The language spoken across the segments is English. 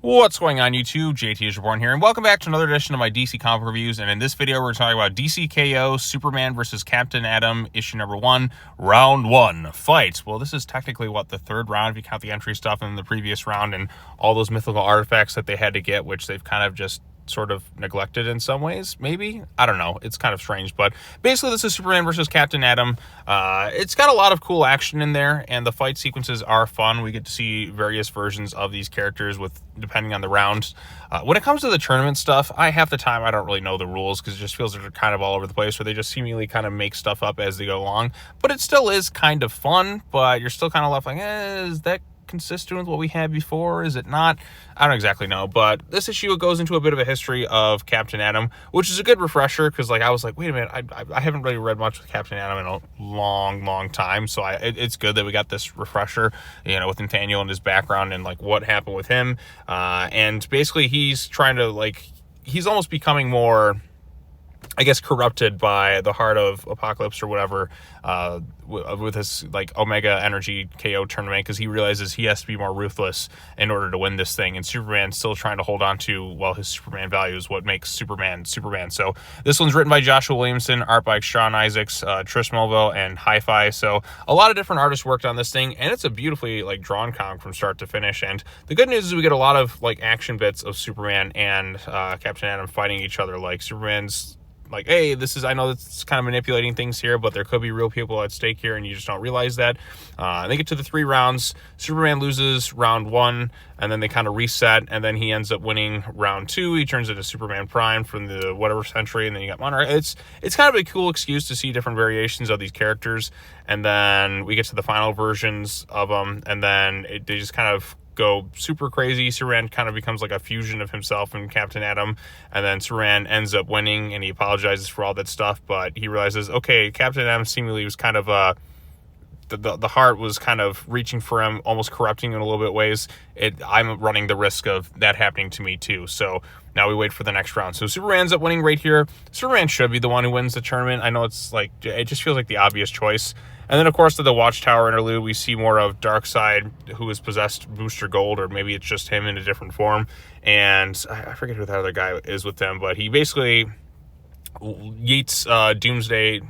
What's going on, YouTube? JT is Reborn here, and welcome back to another edition of my DC comic reviews. And in this video, we're talking about DC K.O. Superman versus Captain Atom, issue number 1, round 1, fight. Well, this is technically, the third round, if you count the entry stuff in the previous round and all those mythical artifacts that they had to get, which they've kind of just sort of neglected in some ways, maybe? I don't know. It's kind of strange, but basically this is Superman versus Captain Atom. It's got a lot of cool action in there, and the fight sequences are fun. We get to see various versions of these characters depending on the round. When it comes to the tournament stuff, half the time I don't really know the rules because it just feels like they're kind of all over the place, or they just seemingly kind of make stuff up as they go along. But it still is kind of fun, but you're still kind of left like, is that consistent with what we had before? Is it not? I don't exactly know, but this issue goes into a bit of a history of Captain Atom, which is a good refresher because I was like, wait a minute, I haven't really read much with Captain Atom in a long time, so it's good that we got this refresher, with Nathaniel and his background and what happened with him, and basically he's trying to he's almost becoming more, I guess, corrupted by the heart of Apocalypse or whatever, with his Omega Energy KO tournament, because he realizes he has to be more ruthless in order to win this thing, and Superman's still trying to hold on to, his Superman values, what makes Superman. So this one's written by Joshua Williamson, art by Sean Isaacs, Trish Melville, and Hi-Fi. So a lot of different artists worked on this thing, and it's a beautifully drawn comic from start to finish. And the good news is we get a lot of action bits of Superman and Captain Atom fighting each other. Superman's hey, I know that's kind of manipulating things here, but there could be real people at stake here, and you just don't realize that. They get to the 3 rounds. Superman loses round 1, and then they kind of reset, and then he ends up winning round 2. He turns into Superman Prime from the whatever century, and then you got Monarch. It's kind of a cool excuse to see different variations of these characters, and then we get to the final versions of them, and then they just kind of go super crazy. Superman kind of becomes a fusion of himself and Captain Atom, and then Superman ends up winning, and he apologizes for all that stuff, but he realizes, okay, Captain Atom seemingly was kind of the heart was kind of reaching for him, almost corrupting in a little bit ways. I'm running the risk of that happening to me too. So now we wait for the next round. So Superman ends up winning right here. Superman should be the one who wins the tournament. I know it's it just feels like the obvious choice. And then, of course, to the Watchtower interlude, we see more of Darkseid, who has possessed Booster Gold, or maybe it's just him in a different form. And I forget who that other guy is with them, but he basically yeets Doomsday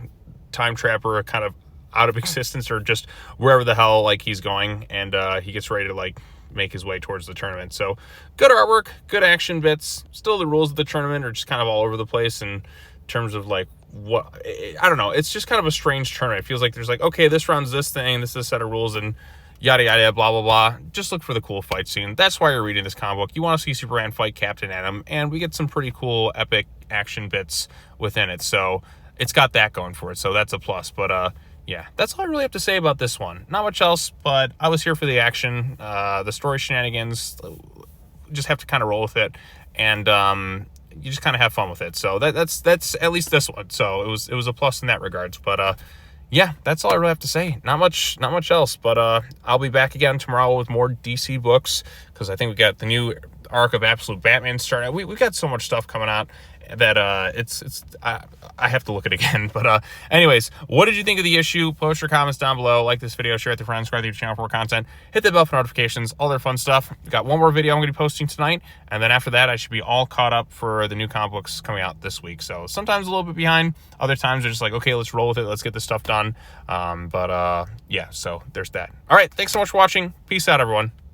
Time Trapper kind of out of existence, or just wherever the hell he's going, and he gets ready to make his way towards the tournament. So good artwork, good action bits. Still, the rules of the tournament are just kind of all over the place in terms of what, I don't know, it's just kind of a strange tournament. It feels like there's okay, this round's this thing, this is a set of rules, and yada yada, blah blah blah. Just look for the cool fight scene. That's why you're reading this comic book. You want to see Superman fight Captain Atom, and we get some pretty cool epic action bits within it, so it's got that going for it, so that's a plus. But yeah, that's all I really have to say about this one. Not much else, but I was here for the action, the story shenanigans. Just have to kind of roll with it, and you just kind of have fun with it. So that's at least this one. So it was a plus in that regards. But yeah, that's all I really have to say. Not much else. But I'll be back again tomorrow with more DC books, because I think we got the new arc of Absolute Batman starting. We've got so much stuff coming out that I have to look at it again. But anyways, what did you think of the issue? Post your comments down below. Like this video, share it with your friends, subscribe to your channel for more content, hit the bell for notifications, all their fun stuff. We've got one more video I'm going to be posting tonight, and then after that I should be all caught up for the new comic books coming out this week. So sometimes a little bit behind, other times they're just okay, let's roll with it, let's get this stuff done. Yeah, so there's that. All right, thanks so much for watching. Peace out, everyone.